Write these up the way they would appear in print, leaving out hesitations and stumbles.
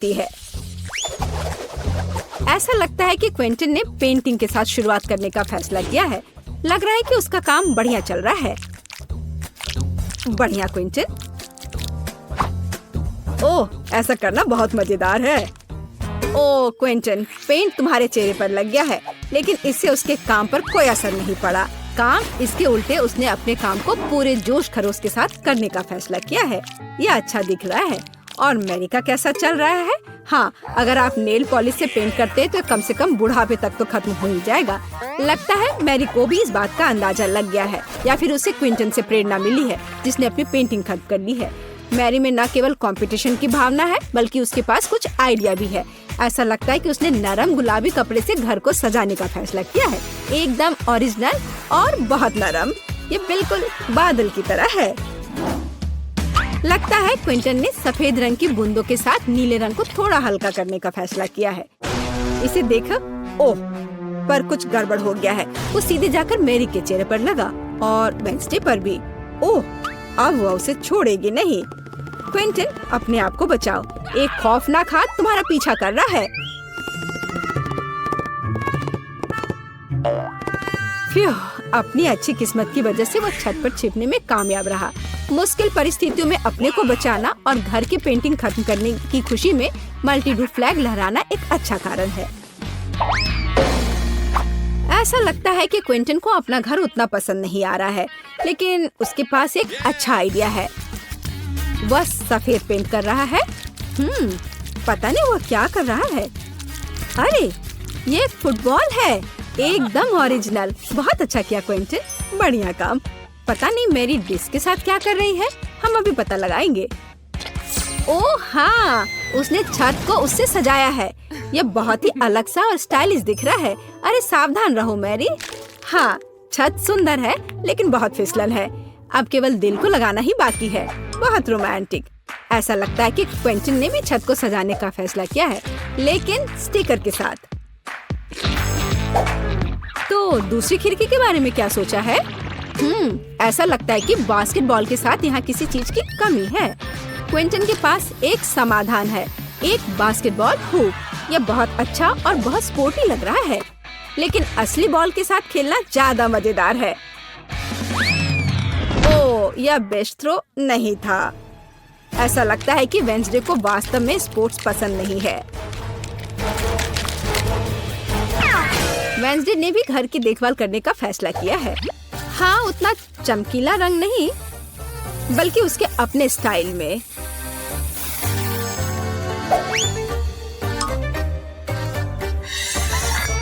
सकती है। ऐसा लगता है कि क्विंटन ने पेंटिंग के साथ शुरुआत करने का फैसला किया है। लग रहा है कि उसका काम बढ़िया चल रहा है। बढ़िया क्विंटन। ओह, ऐसा करना बहुत मजेदार है। ओह क्विंटन, पेंट तुम्हारे चेहरे पर लग गया है, लेकिन इससे उसके काम पर कोई असर नहीं पड़ा। काम इसके उल्टे उसने अपने काम को पूरे जोश खरोश के साथ करने का फैसला किया है। यह अच्छा दिख रहा है। और मैरी का कैसा चल रहा है? हाँ, अगर आप नेल पॉलिश से पेंट करते हैं तो कम से कम बुढ़ापे तक तो खत्म हो ही जाएगा। लगता है मैरी को भी इस बात का अंदाजा लग गया है, या फिर उसे क्विंटन से प्रेरणा मिली है जिसने अपनी पेंटिंग खत्म कर ली है। मैरी में न केवल कंपटीशन की भावना है, बल्कि उसके पास कुछ आइडिया भी है। ऐसा लगता है कि उसने नरम गुलाबी कपड़े से घर को सजाने का फैसला किया है। एकदम ओरिजिनल और बहुत नरम। ये बिल्कुल बादल की तरह है। लगता है क्विंटन ने सफेद रंग की बूंदों के साथ नीले रंग को थोड़ा हल्का करने का फैसला किया है। इसे देखो। ओह, पर कुछ गड़बड़ हो गया है। वो सीधे जाकर मैरी के चेहरे पर लगा और वेंसडे पर भी। ओह, अब वो उसे छोड़ेगी नहीं। क्विंटन, अपने आप को बचाओ। एक खौफनाक हाथ तुम्हारा पीछा कर रहा है। फ्यू, अपनी अच्छी किस्मत की वजह से वो छत पर छिपने में कामयाब रहा। मुश्किल परिस्थितियों में अपने को बचाना और घर की पेंटिंग खत्म करने की खुशी में मल्टीडू फ्लैग लहराना एक अच्छा कारण है। ऐसा लगता है कि क्विंटन को अपना घर उतना पसंद नहीं आ रहा है, लेकिन उसके पास एक अच्छा आइडिया है। वह सफेद पेंट कर रहा है। पता नहीं वो क्या कर रहा है। अरे, ये एक फुटबॉल है। एकदम ओरिजिनल। बहुत अच्छा किया क्विंटन, बढ़िया काम। पता नहीं मेरी डिस्क के साथ क्या कर रही है। हम अभी पता लगाएंगे। ओह हाँ, उसने छत को उससे सजाया है। यह बहुत ही अलग सा और स्टाइलिश दिख रहा है। अरे सावधान रहो मैरी। हाँ, छत सुंदर है, लेकिन बहुत फिसलन है। अब केवल दिल को लगाना ही बाकी है। बहुत रोमांटिक। ऐसा लगता है कि क्विंटन ने भी छत को सजाने का फैसला किया है, लेकिन स्टिकर के साथ। तो दूसरी खिड़की के बारे में क्या सोचा है? ऐसा लगता है कि बास्केटबॉल के साथ यहाँ किसी चीज की कमी है। क्विंटन के पास एक समाधान है, एक बास्केटबॉल हुप। यह बहुत अच्छा और बहुत स्पोर्टी लग रहा है, लेकिन असली बॉल के साथ खेलना ज्यादा मजेदार है। ओह, यह बेस्ट थ्रो नहीं था। ऐसा लगता है कि वेंसडे को वास्तव में स्पोर्ट्स पसंद नहीं है। वेंसडे ने भी घर की देखभाल करने का फैसला किया है। हाँ, उतना चमकीला रंग नहीं, बल्कि उसके अपने स्टाइल में।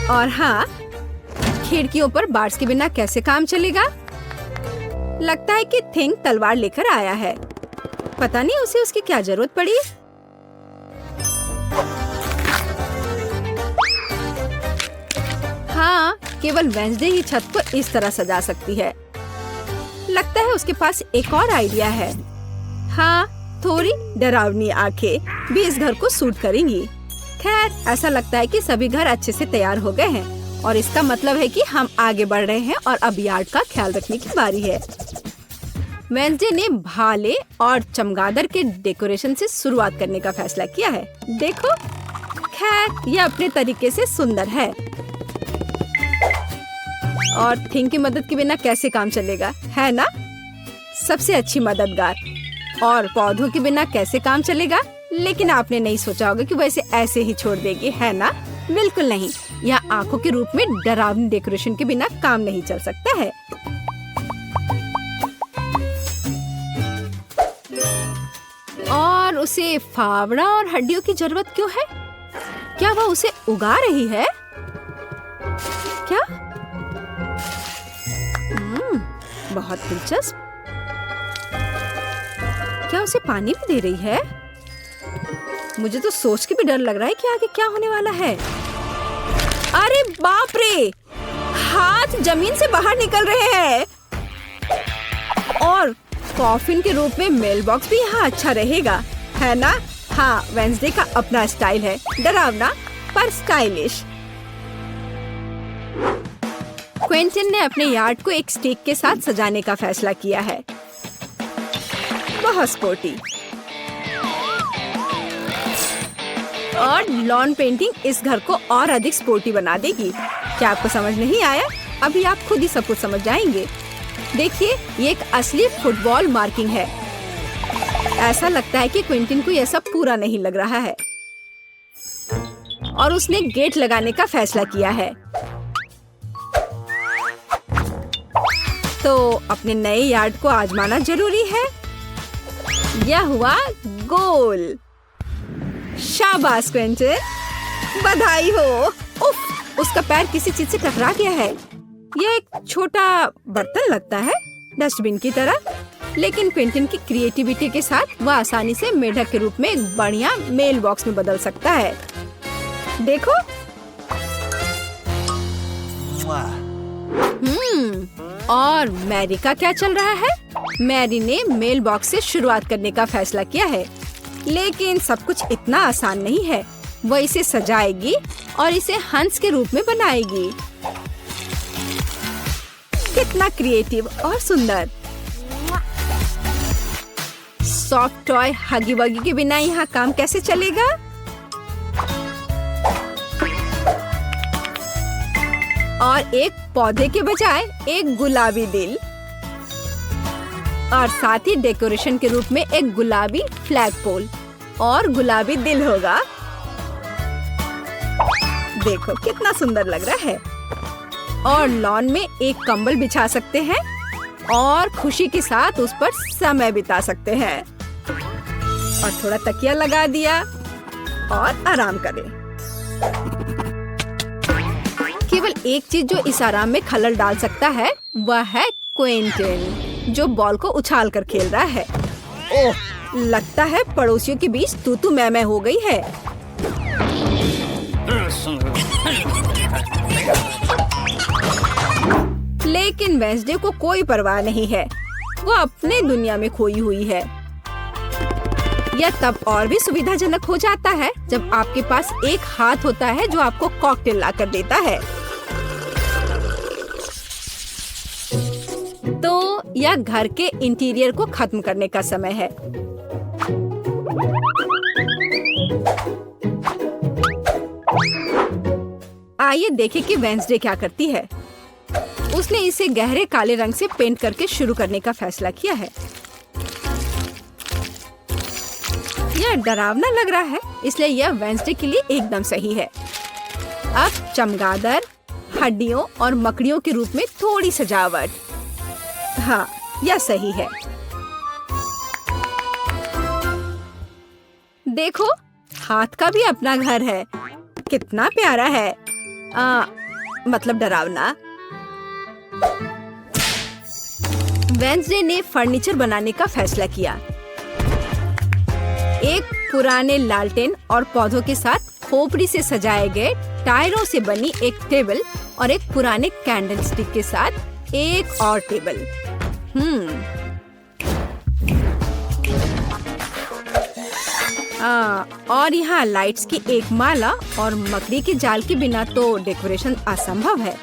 और हाँ, खिड़कियों पर बार्स के बिना कैसे काम चलेगा? लगता है कि थिंग तलवार लेकर आया है। पता नहीं उसे उसकी क्या जरूरत पड़ी। हाँ, केवल वेंसडे ही छत को इस तरह सजा सकती है। लगता है उसके पास एक और आइडिया है। हाँ, थोड़ी डरावनी आंखें भी इस घर को सूट करेंगी। खैर, ऐसा लगता है कि सभी घर अच्छे से तैयार हो गए हैं और इसका मतलब है कि हम आगे बढ़ रहे हैं और अब यार्ड का ख्याल रखने की बारी है। वेंसडे ने भाले और चमगादड़ के डेकोरेशन से शुरुआत करने का फैसला किया है। देखो, खैर यह अपने तरीके से सुंदर है। और थिंग की मदद के बिना कैसे काम चलेगा, है ना? सबसे अच्छी मददगार। और पौधों के बिना कैसे काम चलेगा? लेकिन आपने नहीं सोचा होगा कि वो इसे ऐसे ही छोड़ देगी, है ना? बिल्कुल नहीं। यह आंखों के रूप में डरावनी डेकोरेशन के बिना काम नहीं चल सकता है। और उसे फावड़ा और हड्डियों की जरूरत क्यों है? क्या वह उसे उगा रही है? क्या? बहुत दिलचस्प। क्या उसे पानी भी दे रही है? मुझे तो सोच के भी डर लग रहा है कि आगे क्या होने वाला है। अरे बाप रे! हाथ जमीन से बाहर निकल रहे हैं। और कॉफिन के रूप में मेल बॉक्स भी यहाँ अच्छा रहेगा, है ना? हाँ, वेंसडे का अपना स्टाइल है, डरावना पर स्टाइलिश। क्विंटन ने अपने यार्ड को एक स्टिक के साथ सजाने का फैसला किया है। बहुत स्पोर्टी। और लॉन पेंटिंग इस घर को और अधिक स्पोर्टी बना देगी। क्या आपको समझ नहीं आया? अभी आप खुद ही सब कुछ समझ जाएंगे। देखिए, ये एक असली फुटबॉल मार्किंग है। ऐसा लगता है कि क्विंटन को यह सब पूरा नहीं लग रहा है और उसने गेट लगाने का फैसला किया है। तो अपने नए यार्ड को आजमाना जरूरी है। यह हुआ गोल। शाबाश क्विंटन, बधाई हो। उफ, उसका पैर किसी चीज से टकरा गया है। यह एक छोटा बर्तन लगता है, डस्टबिन की तरह, लेकिन क्विंटन की क्रिएटिविटी के साथ वह आसानी से मेढक के रूप में एक बढ़िया मेल बॉक्स में बदल सकता है। देखो। और मैरी का क्या चल रहा है? मैरी ने मेल बॉक्स से शुरुआत करने का फैसला किया है, लेकिन सब कुछ इतना आसान नहीं है। वह इसे सजाएगी और इसे हंस के रूप में बनाएगी। कितना क्रिएटिव और सुंदर। सॉफ्ट टॉय हगी वगी के बिना यहाँ काम कैसे चलेगा? और एक पौधे के बजाय एक गुलाबी दिल, और साथ ही डेकोरेशन के रूप में एक गुलाबी फ्लैग पोल और गुलाबी दिल होगा। देखो कितना सुंदर लग रहा है। और लॉन में एक कंबल बिछा सकते हैं और खुशी के साथ उस पर समय बिता सकते हैं। और थोड़ा तकिया लगा दिया और आराम करें। केवल एक चीज जो इस आराम में खलल डाल सकता है वह है क्विंटन, जो बॉल को उछाल कर खेल रहा है। ओह, लगता है पड़ोसियों के बीच तू मैं हो गई है। लेकिन वेंसडे को कोई परवाह नहीं है। वो अपने दुनिया में खोई हुई है। यह तब और भी सुविधाजनक हो जाता है जब आपके पास एक हाथ होता है जो आपको कॉकटेल ला कर देता है। तो यह घर के इंटीरियर को खत्म करने का समय है। आइए देखें कि वेंसडे क्या करती है। उसने इसे गहरे काले रंग से पेंट करके शुरू करने का फैसला किया है। यह डरावना लग रहा है, इसलिए यह वेंसडे के लिए एकदम सही है। अब चमगादड़, हड्डियों और मकड़ियों के रूप में थोड़ी सजावट। हाँ, यह सही है। देखो, हाथ का भी अपना घर है। कितना प्यारा है। मतलब डरावना। वेंसडे ने फर्नीचर बनाने का फैसला किया। एक पुराने लालटेन और पौधों के साथ खोपड़ी से सजाए गए टायरों से बनी एक टेबल और एक पुराने कैंडल स्टिक के साथ एक और टेबल। और यहाँ लाइट्स की एक माला और मकड़ी के जाल के बिना तो डेकोरेशन असंभव है।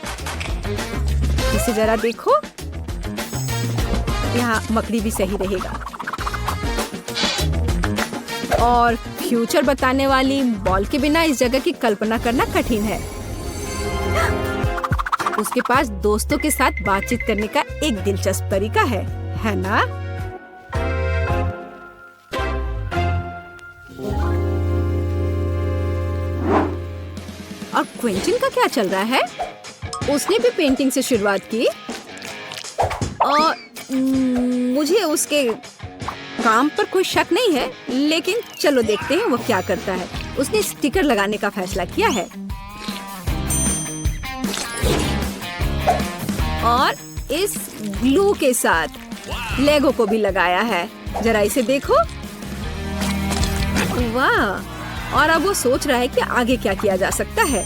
इसे जरा देखो, यहाँ मकड़ी भी सही रहेगा। और फ्यूचर बताने वाली बॉल के बिना इस जगह की कल्पना करना कठिन है। उसके पास दोस्तों के साथ बातचीत करने का एक दिलचस्प तरीका है ना? और क्विंटन का क्या चल रहा है? उसने भी पेंटिंग से शुरुआत की और मुझे उसके काम पर कोई शक नहीं है, लेकिन चलो देखते हैं वो क्या करता है। उसने स्टिकर लगाने का फैसला किया है और इस ग्लू के साथ लेगो को भी लगाया है। जरा इसे देखो, वाह। और अब वो सोच रहा है कि आगे क्या किया जा सकता है।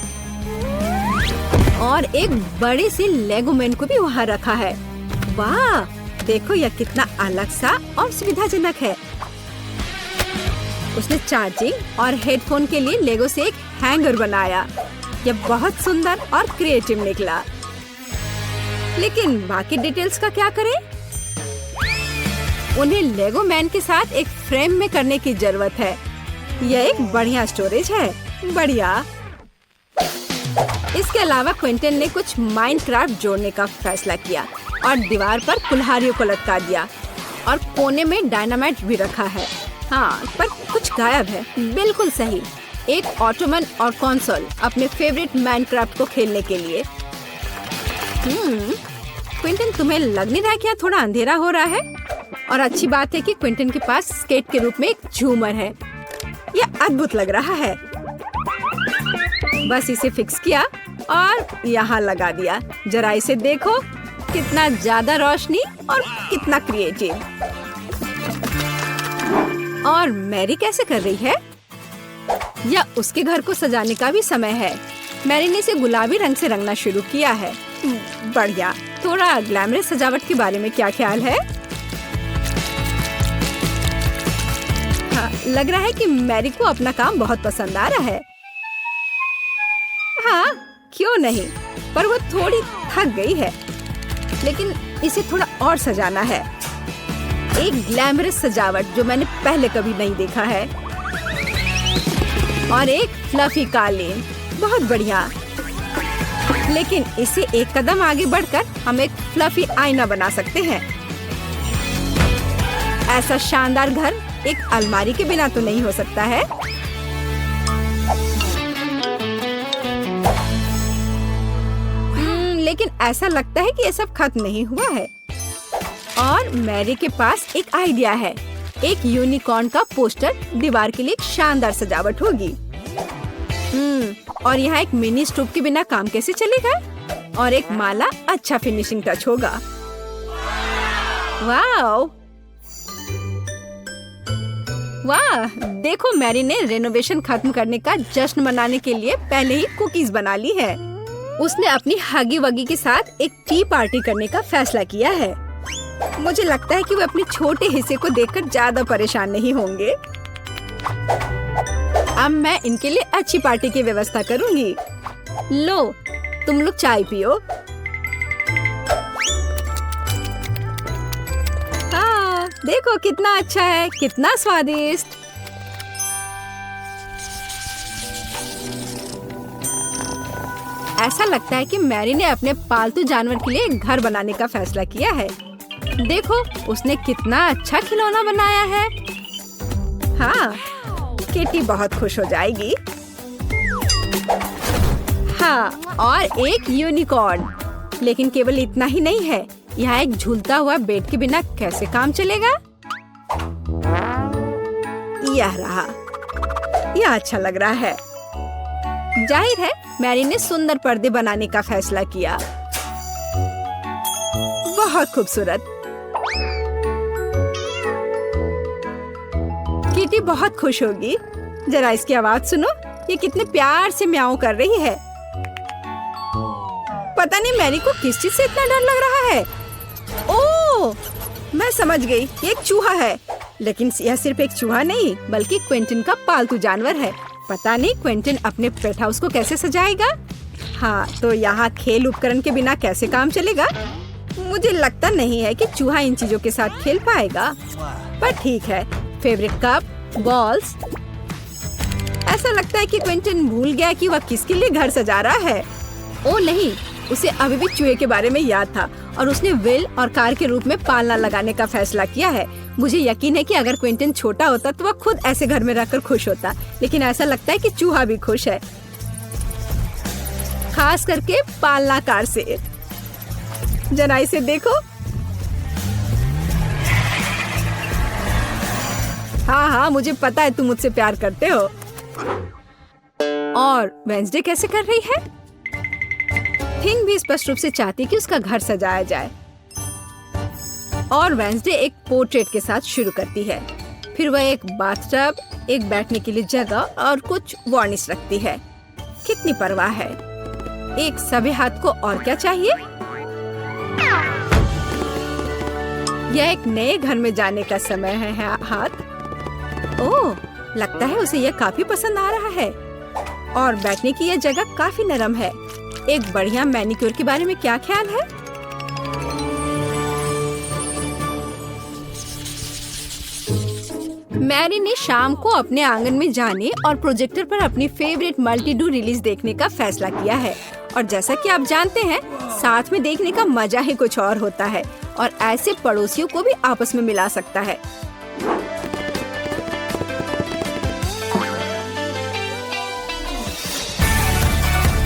और एक बड़े से लेगो मैन को भी वहाँ रखा है। वाह, देखो यह कितना अलग सा और सुविधाजनक है। उसने चार्जिंग और हेडफोन के लिए लेगो से एक हैंगर बनाया। यह बहुत सुंदर और क्रिएटिव निकला। लेकिन बाकी डिटेल्स का क्या करें? उन्हें लेगो मैन के साथ एक फ्रेम में करने की जरूरत है। यह एक बढ़िया स्टोरेज है। बढ़िया। इसके अलावा क्विंटन ने कुछ माइनक्राफ्ट जोड़ने का फैसला किया और दीवार पर कुल्हाड़ियों को लटका दिया और कोने में डायनामाइट भी रखा है। हाँ, पर कुछ गायब है। बिल्कुल सही, एक ऑटोमन और कंसोल अपने फेवरेट माइनक्राफ्ट को खेलने के लिए। क्विंटन, तुम्हें लग नहीं रहा क्या थोड़ा अंधेरा हो रहा है? और अच्छी बात है कि क्विंटन के पास स्केट के रूप में एक झूमर है। यह अद्भुत लग रहा है। बस इसे फिक्स किया और यहाँ लगा दिया। जरा इसे देखो, कितना ज्यादा रोशनी और कितना क्रिएटिव। और मैरी कैसे कर रही है? या उसके घर को सजाने का भी समय है। मैरी ने इसे गुलाबी रंग से रंगना शुरू किया है। बढ़िया। थोड़ा ग्लैमरस सजावट के बारे में क्या ख्याल है? हाँ, लग रहा है कि मैरी को अपना काम बहुत पसंद आ रहा है। हाँ, क्यों नहीं, पर वो थोड़ी थक गई है। लेकिन इसे थोड़ा और सजाना है। एक ग्लैमरस सजावट जो मैंने पहले कभी नहीं देखा है। और एक फ्लफी कालीन, बहुत बढ़िया। लेकिन इसे एक कदम आगे बढ़कर हम एक फ्लफी आईना बना सकते हैं। ऐसा शानदार घर एक अलमारी के बिना तो नहीं हो सकता है। लेकिन ऐसा लगता है कि ये सब खत्म नहीं हुआ है। और मैरी के पास एक आइडिया है। एक यूनिकॉर्न का पोस्टर दीवार के लिए एक शानदार सजावट होगी। और यहाँ एक मिनी स्टोव के बिना काम कैसे चलेगा? और एक माला अच्छा फिनिशिंग टच होगा। वाह वाह, देखो मैरी ने रेनोवेशन खत्म करने का जश्न मनाने के लिए पहले ही कुकीज बना ली है। उसने अपनी हगी वगी के साथ एक टी पार्टी करने का फैसला किया है। मुझे लगता है कि वो अपने छोटे हिस्से को देखकर ज्यादा परेशान नहीं होंगे। अब मैं इनके लिए अच्छी पार्टी की व्यवस्था करूंगी। लो, तुम लोग चाय पियो। हाँ, देखो कितना अच्छा है, कितना स्वादिष्ट। ऐसा लगता है कि मैरी ने अपने पालतू जानवर के लिए एक घर बनाने का फैसला किया है। देखो, उसने कितना अच्छा खिलौना बनाया है। हाँ, किटी बहुत खुश हो जाएगी। हाँ, और एक यूनिकॉर्न। लेकिन केवल इतना ही नहीं है, यहाँ एक झूलता हुआ बेड के बिना कैसे काम चलेगा? यह रहा। यह अच्छा लग रहा है। जाहिर है मैरी ने सुंदर पर्दे बनाने का फैसला किया। बहुत खूबसूरत। किटी बहुत खुश होगी। जरा इसकी आवाज सुनो, ये कितने प्यार से म्याऊं कर रही है। पता नहीं मैरी को किस चीज से इतना डर लग रहा है। ओह, मैं समझ गई, ये एक चूहा है। लेकिन यह सिर्फ एक चूहा नहीं, बल्कि क्विंटन का पालतू जानवर है। पता नहीं क्विंटन अपने पेट हाउस को कैसे सजाएगा। हाँ, तो यहाँ खेल उपकरण के बिना कैसे काम चलेगा? मुझे लगता नहीं है कि चूहा इन चीजों के साथ खेल पाएगा। पर ठीक है, फेवरेट कप, बॉल्स। ऐसा लगता है कि क्विंटन भूल गया कि वह किसके लिए घर सजा रहा है। ओ नहीं, उसे अभी भी चूहे के बारे में याद था और उसने व्हील और कार के रूप में पालना लगाने का फैसला किया है। मुझे यकीन है कि अगर क्विंटन छोटा होता तो वह खुद ऐसे घर में रहकर खुश होता। लेकिन ऐसा लगता है कि चूहा भी खुश है, खास करके पालना कार से। जरा इसे देखो। हाँ हाँ, मुझे पता है तुम मुझसे प्यार करते हो। और वेंसडे कैसे कर रही है? थिंग भी स्पष्ट रूप से चाहती कि उसका घर सजाया जाए। और वेंसडे एक पोर्ट्रेट के साथ शुरू करती है। फिर वह एक बाथटब, एक बैठने के लिए जगह और कुछ वार्निश रखती है। कितनी परवाह है। एक सभी हाथ को और क्या चाहिए? यह एक नए घर में जाने का समय है। हाथ। ओह, लगता है उसे यह काफी पसंद आ रहा है। और बैठने की यह जगह काफी नरम है। एक बढ़िया मैनिक्योर के बारे में क्या ख्याल है? मैरी ने शाम को अपने आंगन में जाने और प्रोजेक्टर पर अपनी फेवरेट मल्टी-डू रिलीज देखने का फैसला किया है। और जैसा कि आप जानते हैं, साथ में देखने का मजा ही कुछ और होता है और ऐसे पड़ोसियों को भी आपस में मिला सकता है।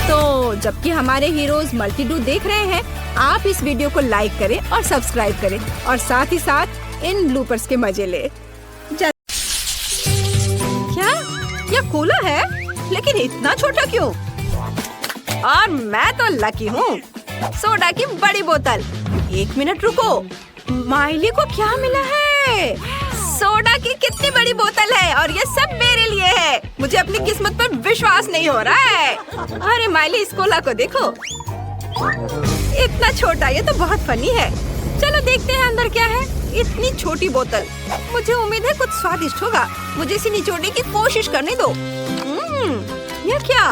तो जबकि हमारे हीरोज मल्टी-डू देख रहे हैं, आप इस वीडियो को लाइक करें और सब्सक्राइब करें और साथ ही साथ इन ब्लूपर्स के मजे ले। क्या यह कूला है? लेकिन इतना छोटा क्यों? और मैं तो लकी हूँ। सोडा की बड़ी बोतल। 1 मिनट रुको, माइली को क्या मिला है? सोडा की कितनी बड़ी बोतल है और ये सब मेरे लिए है। मुझे अपनी किस्मत पर विश्वास नहीं हो रहा है। अरे माइली, इस कोला को देखो, इतना छोटा। ये तो बहुत फनी है। चलो देखते हैं अंदर क्या है। इतनी छोटी बोतल, मुझे उम्मीद है कुछ स्वादिष्ट होगा। मुझे इसे निचोड़ने की कोशिश करने दो। यह क्या?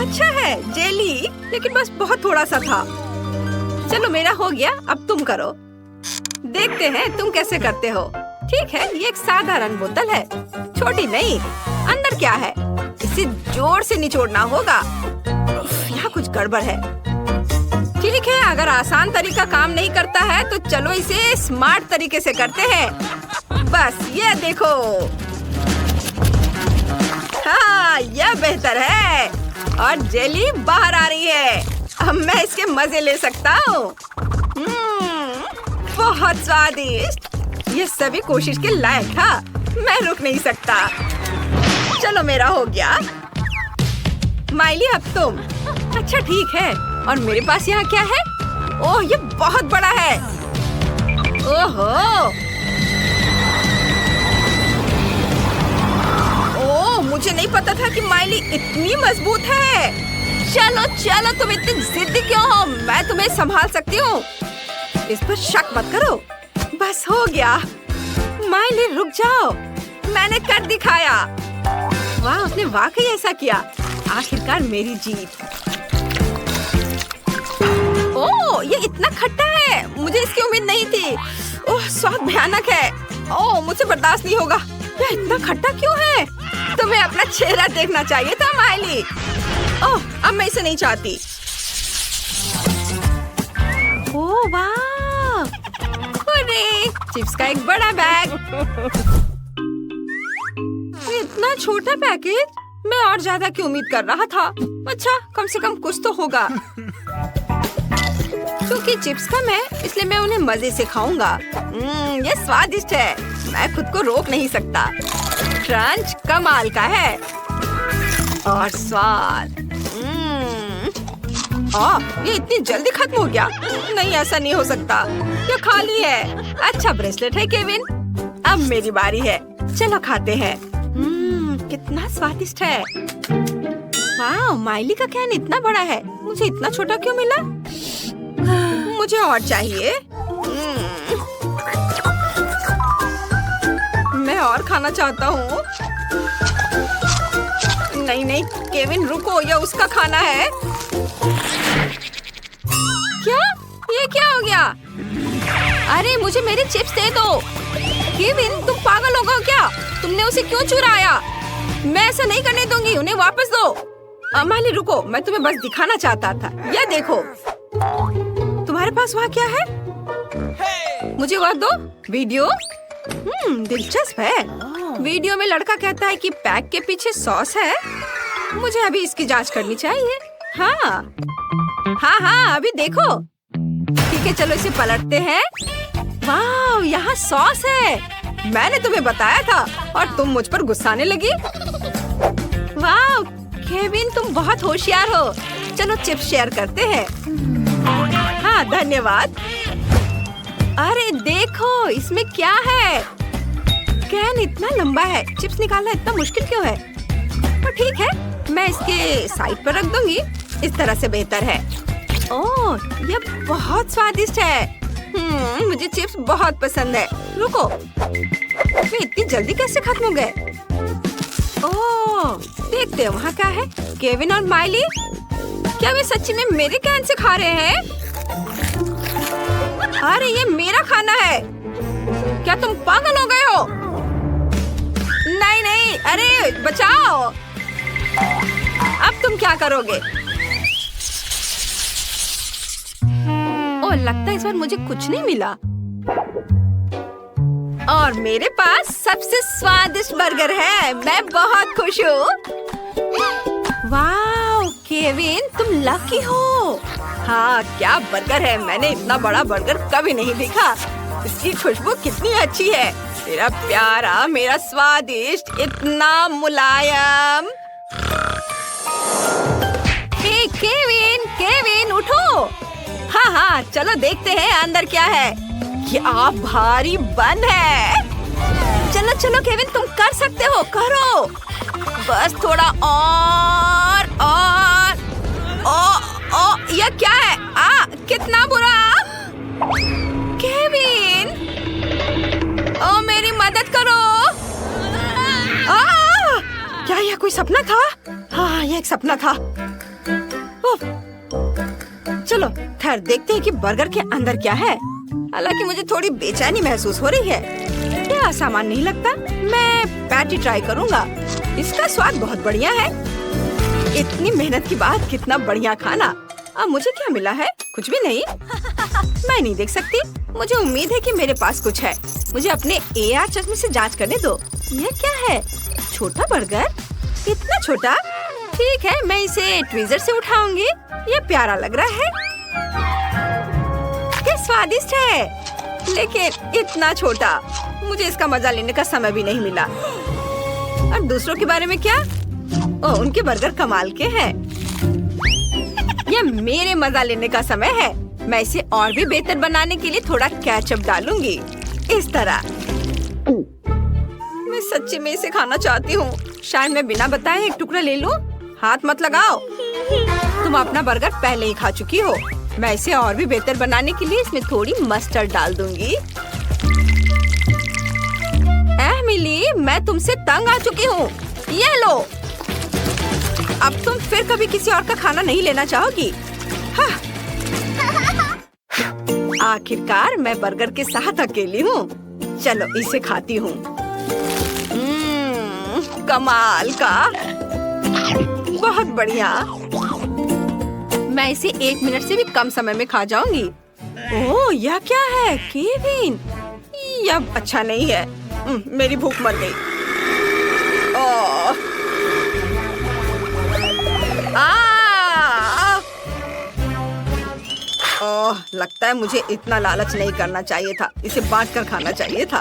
अच्छा है, जेली, लेकिन बस बहुत थोड़ा सा था। चलो मेरा हो गया, अब तुम करो। देखते हैं तुम कैसे करते हो। ठीक है, ये एक साधारण बोतल है, छोटी नहीं। अंदर क्या है? इसे जोर से निचोड़ना होगा। यहाँ कुछ गड़बड़ है। ठीक है, अगर आसान तरीका काम नहीं करता है तो चलो इसे स्मार्ट तरीके से करते हैं। बस ये देखो। हाँ, यह बेहतर है और जेली बाहर आ रही है। अब मैं इसके मजे ले सकता हूँ। बहुत स्वादिष्ट। ये सभी कोशिश के लायक था। मैं रुक नहीं सकता। चलो मेरा हो गया। माइली, अब तुम। अच्छा ठीक है, और मेरे पास यहाँ क्या है? ओह, ये बहुत बड़ा है। ओहो, ओह, मुझे नहीं पता था कि माइली इतनी मजबूत है। चलो चलो, तुम इतनी जिद्दी क्यों हो? मैं तुम्हें संभाल सकती हूँ। इस पर शक मत करो। बस हो गया। माइली रुक जाओ, मैंने कर दिखाया। वाह, उसने वाकई ऐसा किया। आखिरकार मेरी जीत। ओह, ये इतना खट्टा है। मुझे इसकी उम्मीद नहीं थी। ओह, स्वाद भयानक है। ओह, मुझे बर्दाश्त नहीं होगा। यह इतना खट्टा क्यों है? तुम्हें अपना चेहरा देखना चाहिए था माइली। ओह, अब मैं इसे नहीं चाहती। ओह वाह, चिप्स का एक बड़ा बैग। इतना छोटा पैकेज, मैं और ज्यादा की उम्मीद कर रहा था। अच्छा, कम से कम कुछ तो होगा। क्योंकि चिप्स कम है, इसलिए मैं उन्हें मजे से खाऊंगा। ये स्वादिष्ट है, मैं खुद को रोक नहीं सकता। क्रंच कमाल का है और स्वाद। ये इतनी जल्दी खत्म हो गया। नहीं, ऐसा नहीं हो सकता। ये खाली है। अच्छा ब्रेसलेट है केविन। अब मेरी बारी है। चलो खाते हैं। कितना स्वादिष्ट है। वाह, माइली का कैन इतना बड़ा है। मुझे इतना छोटा क्यों मिला? मुझे और चाहिए। मैं और खाना चाहता हूँ। नहीं नहीं केविन, रुको, यह उसका खाना है। क्या? ये क्या हो गया? अरे मुझे मेरे चिप्स दे दो। केविन, तुम पागल हो गए क्या? तुमने उसे क्यों चुराया? मैं ऐसा नहीं करने दूंगी। उन्हें वापस दो। माइली रुको, मैं तुम्हें बस दिखाना चाहता था। यह देखो। तुम्हारे पास वहाँ क्या है? मुझे वह दो। वीडियो? दिलचस्प है। वीडियो में लड़का कहता है कि पैक के पीछे सॉस है। मुझे अभी इसकी जांच करनी चाहिए। हाँ, अभी देखो। ठीक है, चलो इसे पलटते हैं। वाह, यहाँ सॉस है। मैंने तुम्हें बताया था और तुम मुझ पर गुस्साने लगी। वाह केविन, तुम बहुत होशियार हो। चलो चिप्स शेयर करते हैं। हाँ, धन्यवाद। अरे देखो, इसमें क्या है? कैन इतना लंबा है। चिप्स निकालना इतना मुश्किल क्यों है? तो ठीक है, मैं इसके साइड पर रख दूंगी। इस तरह से बेहतर है। ओह, यह बहुत स्वादिष्ट है। मुझे चिप्स बहुत पसंद है। रुको, वे इतनी जल्दी कैसे खत्म हो गए? ओह, देखते हैं वहाँ क्या है। केविन और माइली, क्या वे सच्ची में मेरे कैन से खा रहे हैं? अरे ये मेरा खाना है। क्या तुम पागल हो गए हो? नहीं, अरे बचाओ। अब तुम क्या करोगे? ओह, लगता है इस बार मुझे कुछ नहीं मिला। और मेरे पास सबसे स्वादिष्ट बर्गर है। मैं बहुत खुश हूँ। वाह केविन, तुम लकी हो। हाँ, क्या बर्गर है। मैंने इतना बड़ा बर्गर कभी नहीं देखा। इसकी खुशबू कितनी अच्छी है। मेरा प्यारा, मेरा स्वादिष्ट, इतना मुलायम। हे केविन, केविन उठो। हाँ हाँ, चलो देखते हैं अंदर क्या है। क्या भारी बन है। चलो चलो केविन, तुम कर सकते हो, करो। बस थोड़ा और। यह क्या है? कितना बुरा। केविन, ओ मेरी मदद करो। क्या यह कोई सपना था? हाँ, यह एक सपना था। चलो खैर देखते हैं कि बर्गर के अंदर क्या है। हालांकि मुझे थोड़ी बेचैनी महसूस हो रही है। क्या आसान नहीं लगता। मैं पैटी ट्राई करूंगा। इसका स्वाद बहुत बढ़िया है। इतनी मेहनत के बाद कितना बढ़िया खाना। अब मुझे क्या मिला है? कुछ भी नहीं। मैं नहीं देख सकती। मुझे उम्मीद है कि मेरे पास कुछ है। मुझे अपने AR चश्मे से जांच करने दो। यह क्या है? छोटा बर्गर? इतना छोटा? ठीक है, मैं इसे ट्विज़र से उठाऊंगी। यह प्यारा लग रहा है। यह स्वादिष्ट है, लेकिन इतना छोटा। मुझे इसका मजा लेने का समय भी नहीं मिला। और दूसरों के बारे में क्या? ओह, उनके बर्गर कमाल के हैं। यह मेरे मजा लेने का समय है। मैं इसे और भी बेहतर बनाने के लिए थोड़ा केचप डालूंगी। इस तरह। मैं सच्ची में इसे खाना चाहती हूँ। शायद मैं बिना बताए एक टुकड़ा ले लूं। हाथ मत लगाओ। तुम अपना बर्गर पहले ही खा चुकी हो। मैं इसे और भी बेहतर बनाने के लिए इसमें थोड़ी मस्टर्ड डाल दूंगी। मिली, मैं तुमसे तंग आ चुकी हूँ। ये लो। अब तुम फिर कभी किसी और का खाना नहीं लेना चाहोगी। हाँ। आखिरकार मैं बर्गर के साथ अकेली हूँ। चलो इसे खाती हूँ। कमाल का, बहुत बढ़िया। मैं इसे 1 मिनट से भी कम समय में खा जाऊंगी। ओह, यह क्या है केविन? यह अच्छा नहीं है। मेरी भूख मर गई। लगता है मुझे इतना लालच नहीं करना चाहिए था। इसे बांटकर खाना चाहिए था।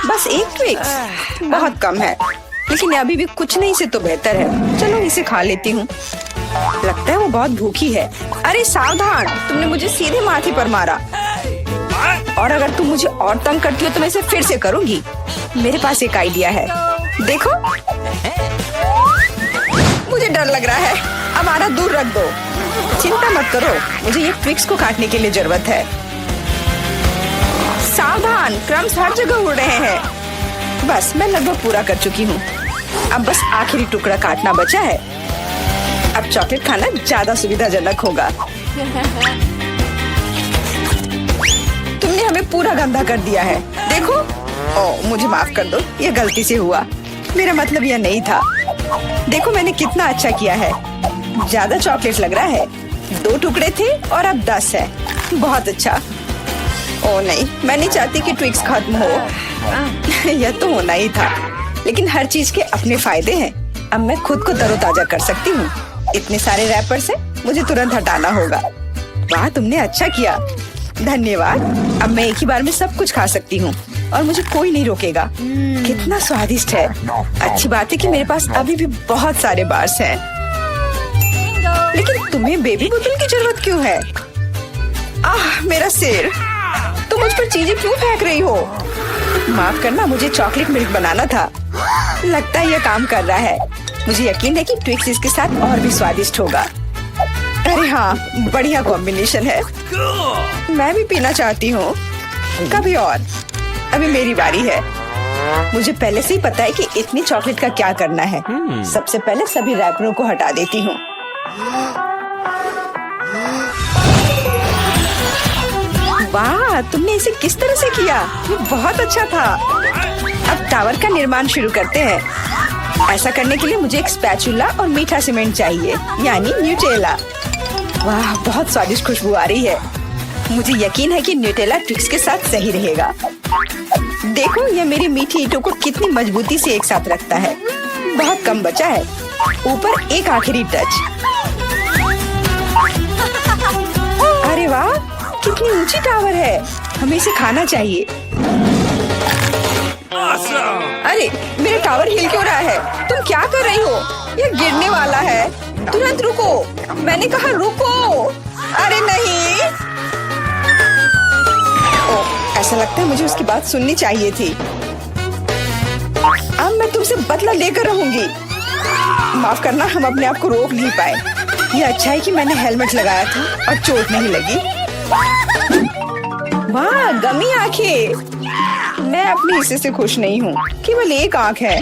बस एक ट्विक्स बहुत कम है, लेकिन अभी भी कुछ नहीं से तो बेहतर है। चलो इसे खा लेती हूँ। लगता है वो बहुत भूखी है। अरे सावधान, तुमने मुझे सीधे माथे पर मारा। और अगर तुम मुझे और तंग करती हो तो मैं इसे फिर से करूंगी। मेरे पास एक आइडिया है। देखो, मुझे डर लग रहा है। अब आना दूर रख दो। चिंता मत करो, मुझे ये ट्विक्स को काटने के लिए जरूरत है। सावधान, क्रम्स हर जगह उड़ रहे हैं। बस मैं लगभग पूरा कर चुकी हूँ। अब बस आखिरी टुकड़ा काटना बचा है। अब चॉकलेट खाना ज्यादा सुविधाजनक होगा। तुमने हमें पूरा गंदा कर दिया है। देखो। ओह, मुझे माफ कर दो, ये गलती से हुआ। मेरा मतलब यह नहीं था। देखो मैंने कितना अच्छा किया है। ज्यादा चॉकलेट लग रहा है। 2 टुकड़े थे और अब 10 है। बहुत अच्छा। ओह नहीं, मैं नहीं चाहती कि ट्विक्स खत्म हो। यह तो होना ही था, लेकिन हर चीज के अपने फायदे हैं। अब मैं खुद को तरोताजा कर सकती हूँ। इतने सारे रैपर से मुझे तुरंत हटाना होगा। वाह, तुमने अच्छा किया। धन्यवाद। अब मैं एक ही बार में सब कुछ खा सकती हूँ और मुझे कोई नहीं रोकेगा। कितना स्वादिष्ट है। अच्छी बात है कि मेरे पास अभी भी बहुत सारे बार्स हैं। लेकिन तुम्हें बेबी बोतल की जरूरत क्यों है? मेरा सिर। तुम मुझ पर चीजें क्यों फेंक रही हो? माफ करना, मुझे चॉकलेट मिल्क बनाना था। लगता है यह काम कर रहा है। मुझे यकीन है कि ट्विक्स इसके साथ और भी स्वादिष्ट होगा। अरे हाँ, बढ़िया कॉम्बिनेशन है। मैं भी पीना चाहती हूँ। कभी और। अभी मेरी बारी है। मुझे पहले से ही पता है कि इतनी चॉकलेट का क्या करना है। सबसे पहले सभी रैपरों को हटा देती हूँ। वाह, तुमने इसे किस तरह से किया? ये बहुत अच्छा था। अब टावर का निर्माण शुरू करते हैं। ऐसा करने के लिए मुझे एक स्पैचुला और मीठा सीमेंट चाहिए, यानी न्यूटेला। वाह, बहुत स्वादिष्ट खुशबू आ रही है। मुझे यकीन है कि न्यूटेला ट्विक्स के साथ सही रहेगा। देखो, यह मेरी मीठी ईंटों को कितनी मजबूती से एक साथ रखता है। बहुत कम बचा है। ऊपर एक आखिरी टच। अरे वाह, कितनी ऊंची टावर है। हमें इसे खाना चाहिए। अरे, मेरा टावर हिल क्यों रहा है? तुम क्या कर रही हो? यह गिरने वाला है। तुरंत रुको, मैंने कहा रुको। अरे नहीं। ओह, ऐसा लगता है मुझे उसकी बात सुननी चाहिए थी। अब मैं तुमसे बदला लेकर रहूंगी। माफ करना, हम अपने आप को रोक नहीं पाए। यह अच्छा है कि मैंने हेलमेट लगाया था और चोट नहीं लगी। वाह, गमी आंखें। मैं अपने हिस्से से खुश नहीं हूँ। केवल एक आंख है।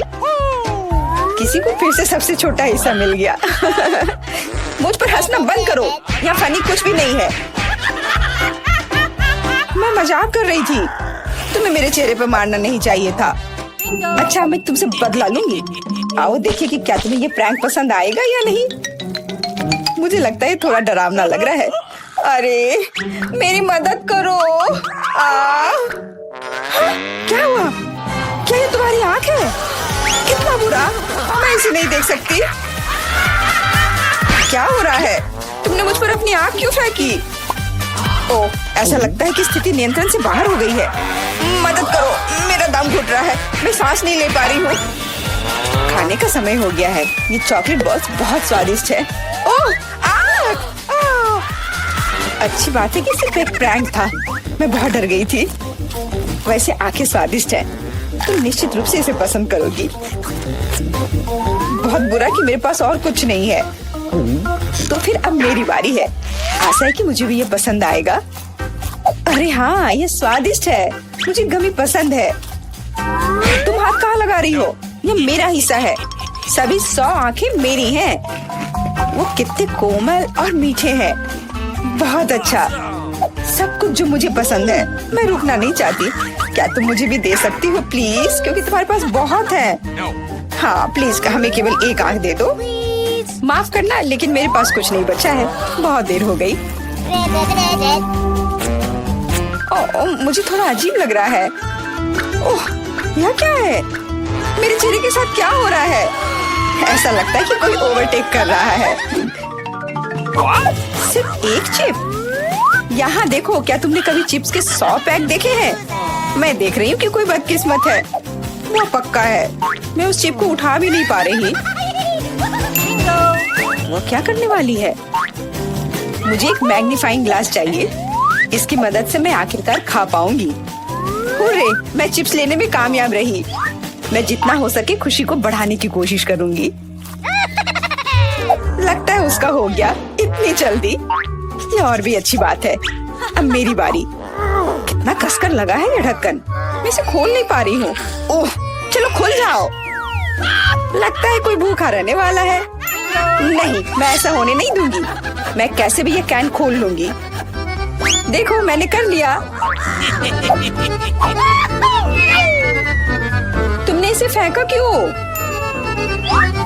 किसी को फिर से सबसे छोटा हिस्सा मिल गया। मुझ पर हंसना बंद करो। यहाँ फनी कुछ भी नहीं है। मैं मजाक कर रही थी। तुम्हें मेरे चेहरे पर मारना नहीं चाहिए था। अच्छा, मैं तुमसे बदला लूंगी। आओ देखिए कि क्या तुम्हें ये प्रैंक पसंद आएगा या नहीं। मुझे लगता है थोड़ा डरावना लग रहा है। अरे, मेरी मदद करो। क्या हुआ? क्या ये तुम्हारी आंख है? कितना बुरा। मैं इसे नहीं देख सकती। क्या हो रहा है? तुमने मुझ पर अपनी आंख क्यों फेंकी? ओह, ऐसा लगता है कि स्थिति नियंत्रण से बाहर हो गई है। मदद करो, मेरा दम घुट रहा है। मैं सांस नहीं ले पा रही हूँ। खाने का समय हो गया है। ये चॉकलेट बॉल्स बहुत स्वादिष्ट है। ओह, अच्छी बात है कि सिर्फ एक प्रैंक था। मैं बहुत डर गई थी। वैसे आंखें स्वादिष्ट है। तुम निश्चित रूप से इसे पसंद करोगी। बहुत बुरा कि मेरे पास और कुछ नहीं है। तो फिर अब मेरी बारी है। आशा है कि मुझे भी ये पसंद आएगा। अरे हाँ, ये स्वादिष्ट है। मुझे गमी पसंद है। तुम हाथ कहाँ लगा रही हो? ये मेरा हिस्सा है। सभी 100 आंखें मेरी हैं। वो कितने कोमल और मीठे हैं। बहुत अच्छा, सब कुछ जो मुझे पसंद है। मैं रुकना नहीं चाहती। क्या तुम मुझे भी दे सकती हो प्लीज? क्योंकि तुम्हारे पास बहुत है। हाँ प्लीज, हमें केवल एक आंख दे दो। माफ करना, लेकिन मेरे पास कुछ नहीं बचा है। बहुत देर हो गई। ओह, मुझे थोड़ा अजीब लग रहा है। ओह, यह क्या है? मेरे चेहरे के साथ क्या हो रहा है? ऐसा लगता है कि कोई ओवरटेक कर रहा है। सिर्फ एक चिप? यहाँ देखो, क्या तुमने कभी चिप्स के 100 पैक देखे हैं? मैं देख रही हूँ कि कोई बदकिस्मत है। वो पक्का है। मैं उस चिप को उठा भी नहीं पा रही। वो क्या करने वाली है? मुझे एक मैग्नीफाइंग ग्लास चाहिए। इसकी मदद से मैं आखिरकार खा पाऊंगी। हुर्रे, मैं चिप्स लेने में कामयाब रही। मैं जितना हो सके खुशी को बढ़ाने की कोशिश करूंगी। लगता है उसका हो गया इतनी जल्दी। ये और भी अच्छी बात है। अब मेरी बारी। कितना कसकर लगा है ये ढक्कन। मैं इसे खोल नहीं पा रही हूँ। ओह, चलो खुल जाओ। लगता है कोई भूखा रहने वाला है। नहीं, मैं ऐसा होने नहीं दूंगी। मैं कैसे भी ये कैन खोल लूंगी। देखो, मैंने कर लिया। तुमने इसे फेंका क्यों?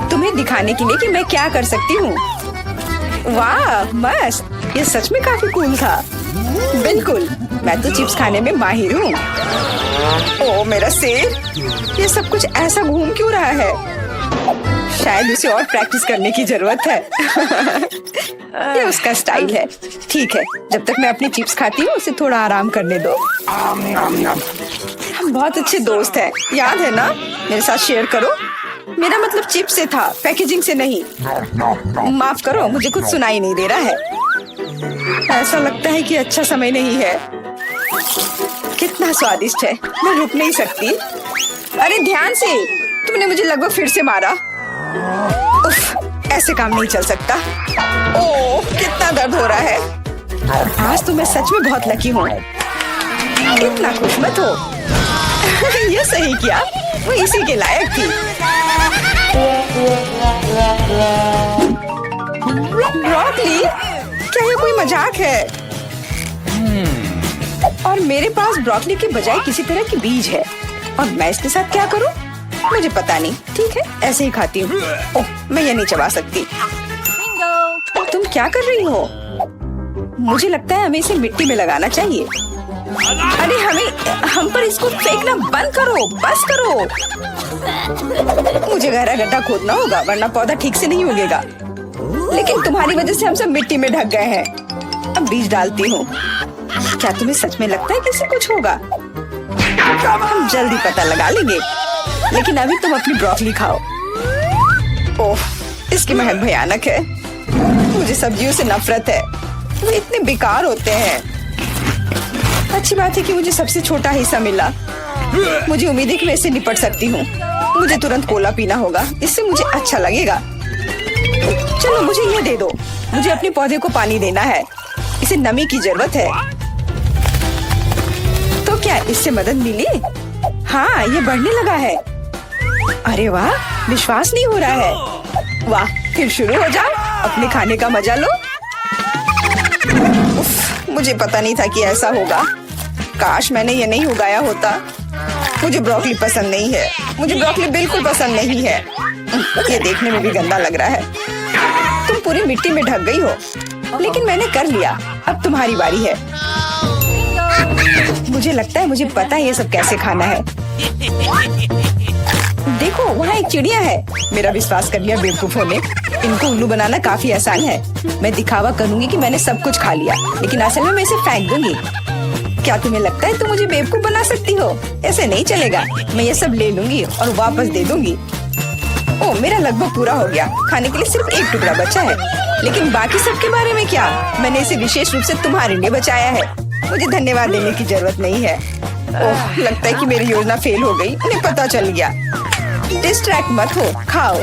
तुम्हें दिखाने के लिए कि मैं क्या कर सकती हूँ। वाह, मस्त। ये सच में काफी कूल था। बिल्कुल, मैं तो चिप्स खाने में माहिर हूँ। ओह मेरा सिर, ये सब कुछ ऐसा घूम क्यों रहा है? शायद उसे और प्रैक्टिस करने की जरूरत है। ये उसका स्टाइल है। ठीक है, जब तक मैं अपनी चिप्स खाती हूँ उसे थोड़ा आराम करने दो। हम बहुत अच्छे दोस्त हैं, याद है ना? मेरे साथ शेयर करो। मेरा मतलब चिप्स से था, पैकेजिंग से नहीं। माफ करो, मुझे कुछ सुनाई नहीं दे रहा है। ऐसा लगता है कि अच्छा समय नहीं है। कितना स्वादिष्ट है, मैं रुक नहीं सकती। अरे ध्यान से, तुमने मुझे लगभग फिर से मारा। उफ, ऐसे काम नहीं चल सकता। ओह, कितना दर्द हो रहा है। आज तो मैं सच में बहुत लकी हूँ। इतना खुश मत हो। ये सही किया, वो इसी के लायक थी। ब्रोकली, क्या ये कोई मजाक है? और मेरे पास ब्रोकली के बजाय किसी तरह के बीज है। और मैं इसके साथ क्या करूं? मुझे पता नहीं। ठीक है, ऐसे ही खाती हूँ। ओह, मैं ये नहीं चबा सकती। तुम क्या कर रही हो? मुझे लगता है हमें इसे मिट्टी में लगाना चाहिए। अरे हम पर इसको फेंकना बंद करो, बस करो। मुझे गहरा गड्ढा खोदना होगा वरना पौधा ठीक से नहीं उगेगा। लेकिन तुम्हारी वजह से हम सब मिट्टी में ढक गए हैं। अब बीज डालती हूँ। क्या तुम्हें सच में लगता है कि इससे कुछ होगा? हम जल्दी पता लगा लेंगे। लेकिन अभी तुम अपनी ब्रोकली खाओ। ओह, इसकी महक भयानक है। मुझे सब्जियों से नफरत है, वे इतने बेकार होते हैं। अच्छी बात है कि मुझे सबसे छोटा हिस्सा मिला। मुझे उम्मीद है कि मैं इससे निपट सकती हूँ। मुझे तुरंत कोला पीना होगा, इससे मुझे अच्छा लगेगा। चलो मुझे ये दे दो। मुझे अपने पौधे को पानी देना है, इसे नमी की जरूरत है। तो क्या इससे मदद मिली? हाँ, ये बढ़ने लगा है। अरे वाह, विश्वास नहीं हो रहा है। वाह, फिर शुरू हो जाओ, अपने खाने का मजा लो। उफ, मुझे पता नहीं था कि ऐसा होगा। काश मैंने ये नहीं उगाया होता। मुझे ब्रोकली पसंद नहीं है। मुझे ब्रोकली बिल्कुल पसंद नहीं है। ये देखने में भी गंदा लग रहा है। तुम पूरी मिट्टी में ढक गई हो, लेकिन मैंने कर लिया। अब तुम्हारी बारी है। मुझे लगता है मुझे पता है ये सब कैसे खाना है। देखो, वहाँ एक चिड़िया है। मेरा विश्वास कर लिया बेवकूफों ने। इनको उल्लू बनाना काफी आसान है। मैं दिखावा करूंगी कि मैंने सब कुछ खा लिया, लेकिन असल में मैं इसे फेंक दूंगी। क्या तुम्हें लगता है तुम मुझे बेवकूफ बना सकती हो? ऐसे नहीं चलेगा। मैं ये सब ले लूंगी और वापस दे दूंगी। ओह, मेरा लगभग पूरा हो गया। खाने के लिए सिर्फ एक टुकड़ा बचा है। लेकिन बाकी सब के बारे में क्या? मैंने इसे विशेष रूप से तुम्हारे लिए बचाया है। मुझे धन्यवाद देने की जरूरत नहीं है। ओह, लगता है कि मेरी योजना फेल हो गई। उन्हें पता चल गया। डिस्ट्रैक्ट मत हो, खाओ।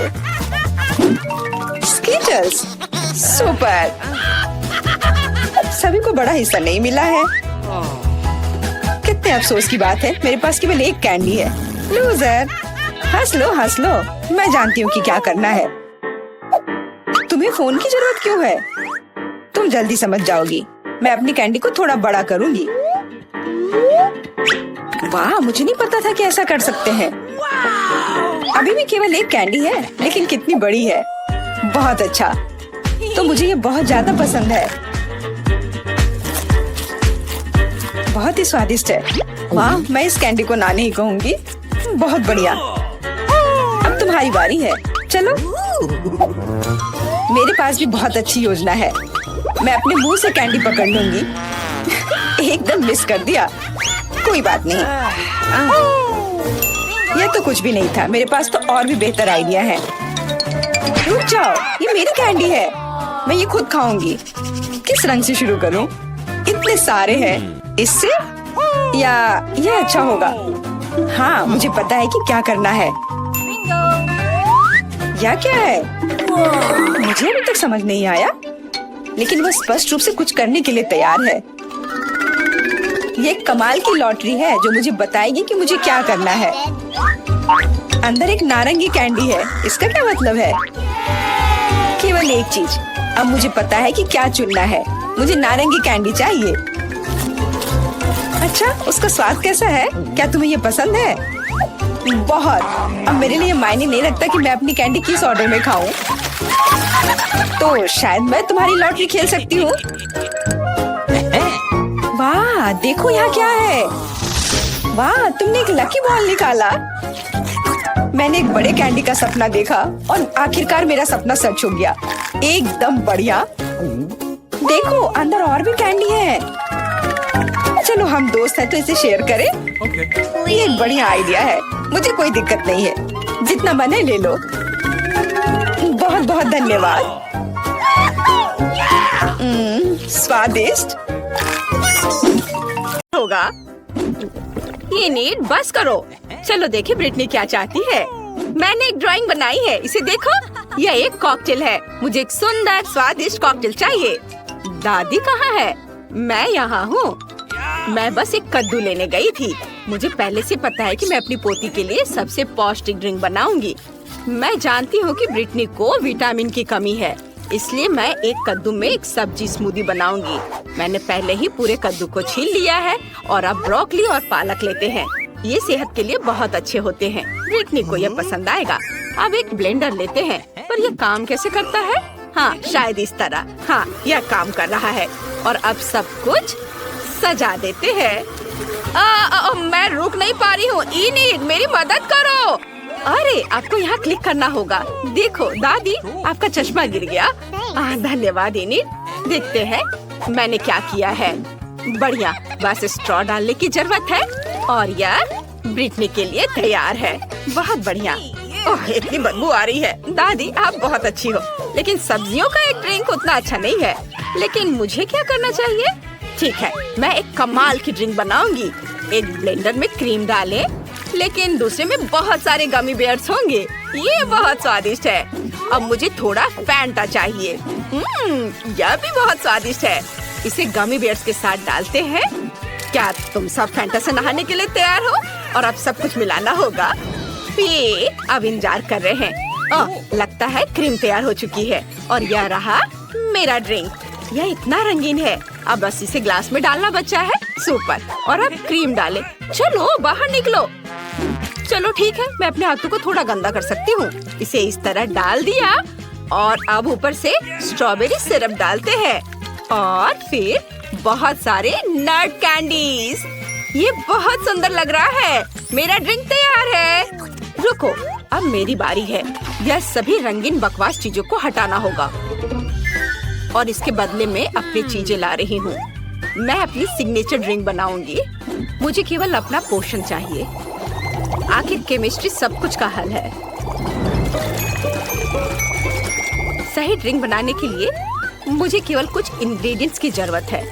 Skittles, super. सभी को बड़ा हिस्सा नहीं मिला है। कितने अफसोस की बात है, मेरे पास केवल एक कैंडी है। लूजर, हंस लो हंस लो। मैं जानती हूँ कि क्या करना है। तुम्हें फोन की जरूरत क्यों है? तुम जल्दी समझ जाओगी। मैं अपनी कैंडी को थोड़ा बड़ा करूंगी। वाह, मुझे नहीं पता था कि ऐसा कर सकते हैं। अभी भी केवल एक कैंडी है, लेकिन कितनी बड़ी है। बहुत अच्छा, तो मुझे ये बहुत ज्यादा पसंद है। बहुत ही स्वादिष्ट है। वाह, मैं इस कैंडी को ना नहीं कहूंगी। बहुत बढ़िया। अब तुम्हारी बारी है। चलो, मेरे पास भी बहुत अच्छी योजना है। मैं अपने मुंह से कैंडी पकड़ लूंगी। एकदम मिस कर दिया। कोई बात नहीं। यह तो कुछ भी नहीं था। मेरे पास तो और भी बेहतर आइडिया है। रुक जाओ, ये मेरी कैंडी है। मैं ये खुद खाऊंगी। किस रंग से शुरू करूं? इतने सारे हैं। इससे या ये अच्छा होगा? हाँ, मुझे पता है कि क्या करना है। या क्या है? मुझे अभी तक समझ नहीं आया, लेकिन वह स्पष्ट रूप से कुछ करने के लिए तैयार है। ये एक कमाल की लॉटरी है जो मुझे बताएगी कि मुझे क्या करना है। अंदर एक नारंगी कैंडी है। इसका क्या मतलब है? केवल एक चीज। अब मुझे पता है कि क्या चुनना है। मुझे नारंगी कैंडी चाहिए। अच्छा, उसका स्वाद कैसा है? क्या तुम्हें ये पसंद है? बहुत। अब मेरे लिए मायने नहीं रखता कि मैं अपनी कैंडी किस ऑर्डर में खाऊं। तो शायद मैं तुम्हारी लॉटरी खेल सकती हूँ। वाह, देखो यहाँ क्या है। वाह, तुमने एक लकी बॉल निकाला। मैंने एक बड़े कैंडी का सपना देखा और आखिरकार मेरा सपना सच हो गया। एकदम बढ़िया। देखो, अंदर और भी कैंडी है। चलो, हम दोस्त हैं तो इसे शेयर करें। ये एक बढ़िया आइडिया है। मुझे कोई दिक्कत नहीं है। जितना मन है ले लो। बहुत बहुत धन्यवाद। स्वादिष्ट होगा। ये नीट, बस करो। चलो देखे ब्रिटनी क्या चाहती है। मैंने एक ड्राइंग बनाई है, इसे देखो। यह एक कॉकटेल है। मुझे एक सुंदर स्वादिष्ट कॉकटेल चाहिए। दादी कहाँ है? मैं यहाँ हूँ। मैं बस एक कद्दू लेने गई थी। मुझे पहले से पता है कि मैं अपनी पोती के लिए सबसे पौष्टिक ड्रिंक बनाऊंगी। मैं जानती हूँ कि ब्रिटनी को विटामिन की कमी है, इसलिए मैं एक कद्दू में एक सब्जी स्मूदी बनाऊंगी। मैंने पहले ही पूरे कद्दू को छील लिया है और अब ब्रोकली और पालक लेते हैं। ये सेहत के लिए बहुत अच्छे होते हैं। ब्रिटनी को ये पसंद आएगा। अब एक ब्लेंडर लेते हैं, पर ये काम कैसे करता है? हाँ, शायद इस तरह। हाँ, यह काम कर रहा है। और अब सब कुछ सजा देते हैं। मैं रुक नहीं पा रही हूँ। इनिड, मेरी मदद करो। अरे, आपको यहाँ क्लिक करना होगा। देखो दादी, आपका चश्मा गिर गया। धन्यवाद इनिड। देखते हैं मैंने क्या किया है। बढ़िया, बस स्ट्रॉ डालने की जरूरत है और यह ब्रिटनी के लिए तैयार है। बहुत बढ़िया। ओह, इतनी बदबू आ रही है। दादी, आप बहुत अच्छी हो, लेकिन सब्जियों का एक ड्रिंक उतना अच्छा नहीं है। लेकिन मुझे क्या करना चाहिए? ठीक है, मैं एक कमाल की ड्रिंक बनाऊंगी। एक ब्लेंडर में क्रीम डालें, लेकिन दूसरे में बहुत सारे गमी बेयर्स होंगे। ये बहुत स्वादिष्ट है। अब मुझे थोड़ा फैंटा चाहिए। यह भी बहुत स्वादिष्ट है। इसे गमी बेयर्स के साथ डालते हैं। क्या तुम सब फैंटा से नहाने के लिए तैयार हो? और अब सब कुछ मिलाना होगा। फिर अब इंतजार कर रहे हैं। लगता है क्रीम तैयार हो चुकी है और यह रहा मेरा ड्रिंक। यह इतना रंगीन है। अब बस इसे ग्लास में डालना बचा है। सुपर। और अब क्रीम डालें। चलो बाहर निकलो। चलो ठीक है, मैं अपने हाथों को थोड़ा गंदा कर सकती हूँ। इसे इस तरह डाल दिया और अब ऊपर से स्ट्रॉबेरी सिरप डालते हैं और फिर बहुत सारे नट कैंडीज। ये बहुत सुंदर लग रहा है। मेरा ड्रिंक तैयार है। रुको, अब मेरी बारी है। यह सभी रंगीन बकवास चीजों को हटाना होगा और इसके बदले में अपनी चीजें ला रही हूँ। मैं अपनी सिग्नेचर ड्रिंक बनाऊंगी। मुझे केवल अपना पोषण चाहिए। आखिर केमिस्ट्री सब कुछ का हल है। सही ड्रिंक बनाने के लिए मुझे केवल कुछ इंग्रेडिएंट्स की जरूरत है।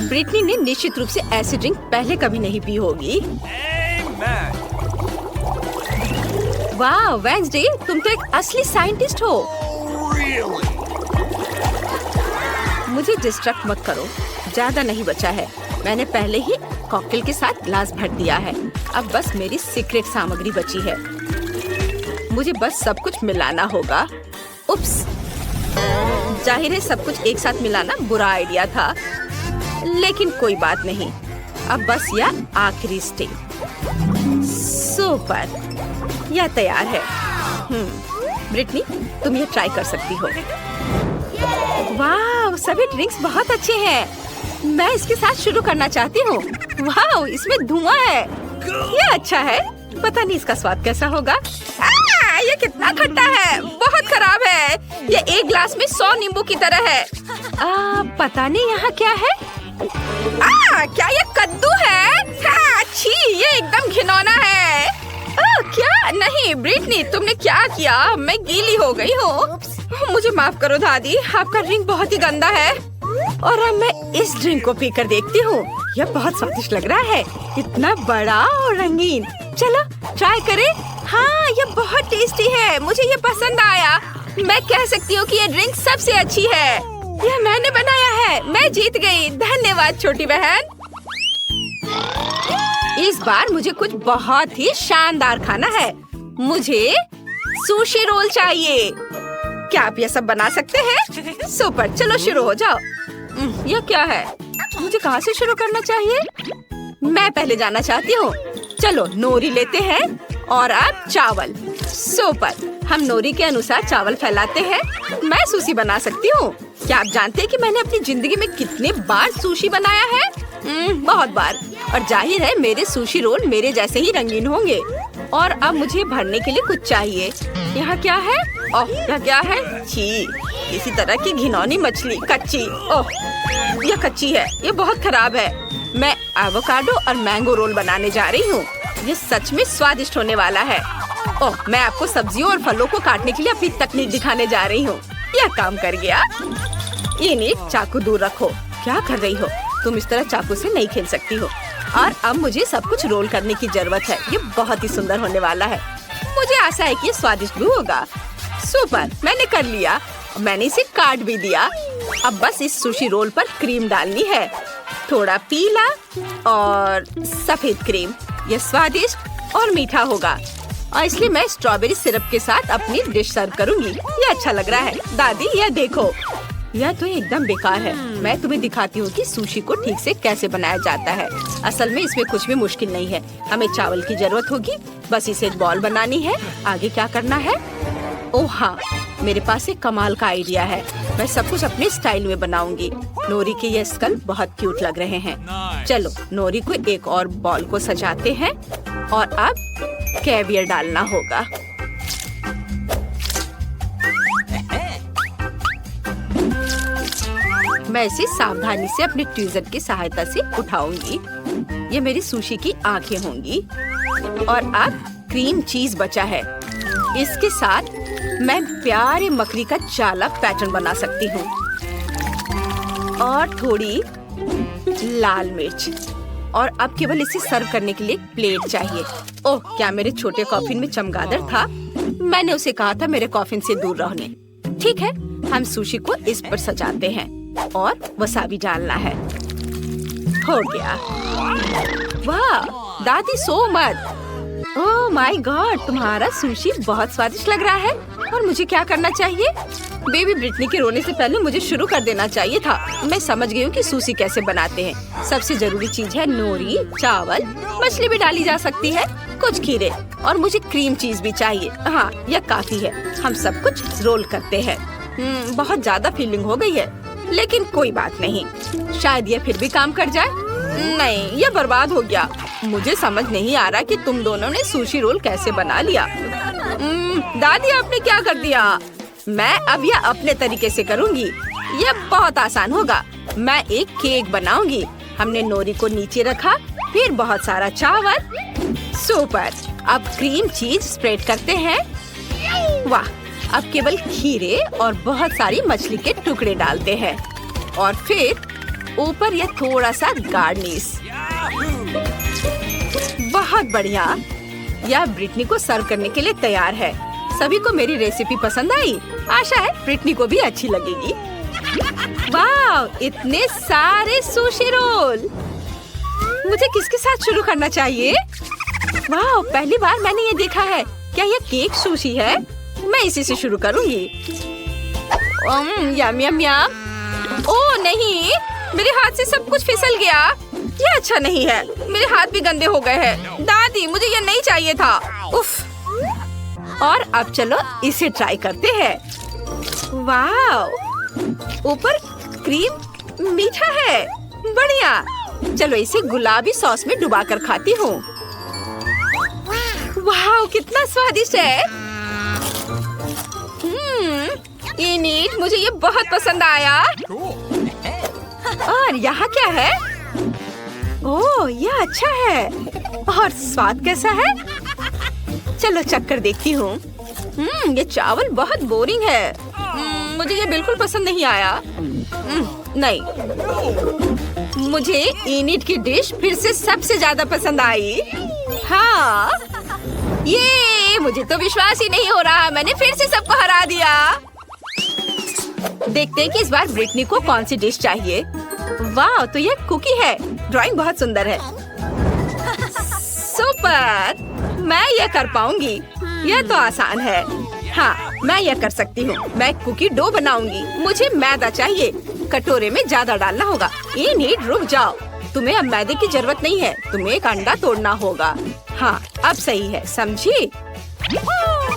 ब्रिटनी ने निश्चित रूप से ऐसी ड्रिंक पहले कभी नहीं पी होगी। वाह वेंसडे, तुम तो एक असली साइंटिस्ट हो। मुझे डिस्ट्रैक्ट मत करो, ज्यादा नहीं बचा है। मैंने पहले ही कॉकटेल के साथ ग्लास भर दिया है। अब बस मेरी सीक्रेट सामग्री बची है। मुझे बस सब कुछ मिलाना होगा। उप्स, जाहिर है सब कुछ एक साथ मिलाना बुरा आइडिया था, लेकिन कोई बात नहीं। अब बस यह आखिरी स्टेप। सुपर, यह तैयार है। ब्रिटनी, तुम ये ट्राई कर सकती हो। वाह, सभी ड्रिंक्स बहुत अच्छे हैं। मैं इसके साथ शुरू करना चाहती हूँ। वाह, इसमें धुआं है। ये अच्छा है। पता नहीं इसका स्वाद कैसा होगा। ये कितना खट्टा है, बहुत खराब है। ये एक ग्लास में 100 नींबू की तरह है। पता नहीं यहाँ क्या है। क्या ये कद्दू है? छी, ये एकदम घिनौना है। क्या? नहीं ब्रिटनी, तुमने क्या किया? मैं गीली हो गई हूँ। मुझे माफ करो दादी, आपका ड्रिंक बहुत ही गंदा है। और अब मैं इस ड्रिंक को पीकर देखती हूँ। यह बहुत स्वादिष्ट लग रहा है, इतना बड़ा और रंगीन। चलो ट्राई करें। हाँ, यह बहुत टेस्टी है। मुझे ये पसंद आया। मैं कह सकती हूँ कि ये ड्रिंक सबसे अच्छी है। यह मैंने बनाया है। मैं जीत गई। धन्यवाद छोटी बहन। इस बार मुझे कुछ बहुत ही शानदार खाना है। मुझे सुशी रोल चाहिए। क्या आप ये सब बना सकते हैं? सुपर, चलो शुरू हो जाओ। यह क्या है? मुझे कहाँ से शुरू करना चाहिए? मैं पहले जाना चाहती हूँ। चलो नोरी लेते हैं और अब चावल। सुपर, हम नोरी के अनुसार चावल फैलाते हैं। मैं सुशी बना सकती हूँ। क्या आप जानते हैं कि मैंने अपनी जिंदगी में कितने बार सुशी बनाया है? बहुत बार। और जाहिर है मेरे सुशी रोल मेरे जैसे ही रंगीन होंगे। और अब मुझे भरने के लिए कुछ चाहिए। यहाँ क्या है? ओह, यह क्या है? छी, इसी तरह की घिनौनी मछली, कच्ची। ओह, यह कच्ची है। ये बहुत खराब है। मैं एवोकाडो और मैंगो रोल बनाने जा रही हूँ। ये सच में स्वादिष्ट होने वाला है। ओह, मैं आपको सब्जियों और फलों को काटने के लिए अपनी तकनीक दिखाने जा रही हूँ। यह काम कर गया। इनिड, चाकू दूर रखो। क्या कर रही हो? तुम इस तरह चाकू से नहीं खेल सकती हो। और अब मुझे सब कुछ रोल करने की जरूरत है। ये बहुत ही सुंदर होने वाला है। मुझे आशा है कि ये स्वादिष्ट भी होगा। सुपर, मैंने कर लिया। मैंने इसे काट भी दिया। अब बस इस सुशी रोल पर क्रीम डालनी है। थोड़ा पीला और सफेद क्रीम। यह स्वादिष्ट और मीठा होगा। और इसलिए मैं स्ट्रॉबेरी सिरप के साथ अपनी डिश सर्व करूंगी। ये अच्छा लग रहा है। दादी, यह देखो। यह तो एकदम बेकार है। मैं तुम्हें दिखाती हूँ कि सुशी को ठीक से कैसे बनाया जाता है। असल में इसमें कुछ भी मुश्किल नहीं है। हमें चावल की जरूरत होगी, बस इसे एक बॉल बनानी है। आगे क्या करना है? ओह हाँ, मेरे पास एक कमाल का आइडिया है। मैं सब कुछ अपने स्टाइल में बनाऊंगी। नोरी के ये स्कल बहुत क्यूट लग रहे हैं। चलो नोरी को एक और बॉल को सजाते हैं और अब कैवियर डालना होगा। मैं इसे सावधानी से अपने ट्वीजर की सहायता से उठाऊंगी। ये मेरी सुशी की आंखें होंगी। और अब क्रीम चीज बचा है। इसके साथ मैं प्यारे मकड़ी का चालक पैटर्न बना सकती हूँ। और थोड़ी लाल मिर्च। और अब केवल इसे सर्व करने के लिए प्लेट चाहिए। ओह, क्या मेरे छोटे कॉफिन में चमगादड़ था? मैंने उसे कहा था मेरे कॉफिन से दूर रहने। ठीक है, हम सुशी को इस पर सजाते हैं और वसाबी डालना है। हो गया। वाह दादी, so much. Oh my God, तुम्हारा सुशी बहुत स्वादिष्ट लग रहा है। और मुझे क्या करना चाहिए? बेबी ब्रिटनी के रोने से पहले मुझे शुरू कर देना चाहिए था। मैं समझ गई हूँ कि सुशी कैसे बनाते हैं। सबसे जरूरी चीज है नोरी, चावल, मछली भी डाली जा सकती है, कुछ खीरे और मुझे क्रीम चीज भी चाहिए। हाँ, यह काफी है। हम सब कुछ रोल करते हैं। बहुत ज्यादा फीलिंग हो गई है, लेकिन कोई बात नहीं। शायद ये फिर भी काम कर जाए। नहीं, यह बर्बाद हो गया। मुझे समझ नहीं आ रहा कि तुम दोनों ने सुशी रोल कैसे बना लिया। दादी, आपने क्या कर दिया? मैं अब यह अपने तरीके से करूँगी। यह बहुत आसान होगा। मैं एक केक बनाऊंगी। हमने नोरी को नीचे रखा, फिर बहुत सारा चावल। सुपर। अब क्रीम चीज स्प्रेड करते हैं। वाह, अब केवल खीरे और बहुत सारी मछली के टुकड़े डालते हैं और फिर ऊपर यह थोड़ा सा गार्निश। बहुत बढ़िया। यह ब्रिटनी को सर्व करने के लिए तैयार है। सभी को मेरी रेसिपी पसंद आई। आशा है ब्रिटनी को भी अच्छी लगेगी। वाह, इतने सारे सुशी रोल। मुझे किसके साथ शुरू करना चाहिए? वाह, पहली बार मैंने ये देखा है। क्या यह केक सुशी है? मैं इसी से शुरू करूंगी। यम यम यम। ओह नहीं, मेरे हाथ से सब कुछ फिसल गया। ये अच्छा नहीं है। मेरे हाथ भी गंदे हो गए हैं। दादी, मुझे ये नहीं चाहिए था। उफ। और अब चलो इसे ट्राई करते हैं। वाह, ऊपर क्रीम मीठा है। बढ़िया। चलो इसे गुलाबी सॉस में डुबाकर खाती हूँ। वाह, कितना स्वादिष्ट है। इनिट, मुझे ये बहुत पसंद आया। और यहाँ क्या है? ओह, यह अच्छा है। और स्वाद कैसा है? चलो चक्कर देखती हूँ। ये चावल बहुत बोरिंग है। मुझे ये बिल्कुल पसंद नहीं आया। नहीं, मुझे इनिट की डिश फिर से सबसे ज्यादा पसंद आई। हाँ, ये मुझे तो विश्वास ही नहीं हो रहा। मैंने फिर से सबको हरा दिया। देखते हैं कि इस बार ब्रिटनी को कौन सी डिश चाहिए। वाह, तो ये कुकी है। ड्राइंग बहुत सुंदर है। सुपर। मैं ये कर पाऊंगी। यह तो आसान है। हाँ, मैं यह कर सकती हूँ। मैं कुकी डो बनाऊंगी। मुझे मैदा चाहिए। कटोरे में ज्यादा डालना होगा। इनिट, रुक जाओ। तुम्हें अब मैदे की जरूरत नहीं है। तुम्हें एक अंडा तोड़ना होगा। हाँ, अब सही है, समझी?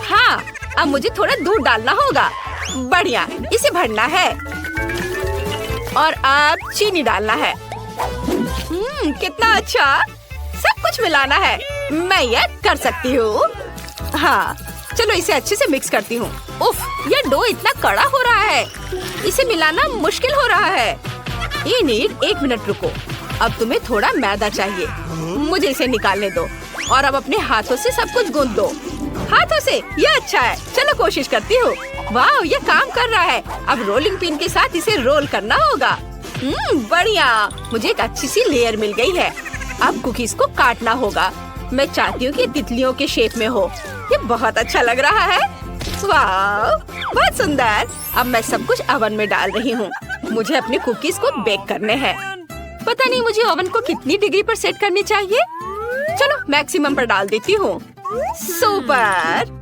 हाँ, अब मुझे थोड़ा दूध डालना होगा। बढ़िया, इसे भरना है और अब चीनी डालना है। कितना अच्छा। सब कुछ मिलाना है। मैं यह कर सकती हूँ। हाँ, चलो इसे अच्छे से मिक्स करती हूँ। उफ, यह डो इतना कड़ा हो रहा है। इसे मिलाना मुश्किल हो रहा है। इनिट, 1 मिनट रुको। अब तुम्हें थोड़ा मैदा चाहिए। मुझे इसे निकालने दो और अब अपने हाथों से सब कुछ गूंथ दो। हाथों से? यह अच्छा है। चलो कोशिश करती हूँ। वाह, यह काम कर रहा है। अब रोलिंग पिन के साथ इसे रोल करना होगा। बढ़िया। मुझे एक अच्छी सी लेयर मिल गई है। अब कुकीज को काटना होगा। मैं चाहती हूँ कि तितलियों के शेप में हो। ये बहुत अच्छा लग रहा है। वाह, बहुत सुंदर। अब मैं सब कुछ ओवन में डाल रही हूँ। मुझे अपने कुकीज को बेक करने हैं। पता नहीं मुझे ओवन को कितनी डिग्री पर सेट करनी चाहिए। चलो मैक्सिमम पर डाल देती हूँ। सुपर।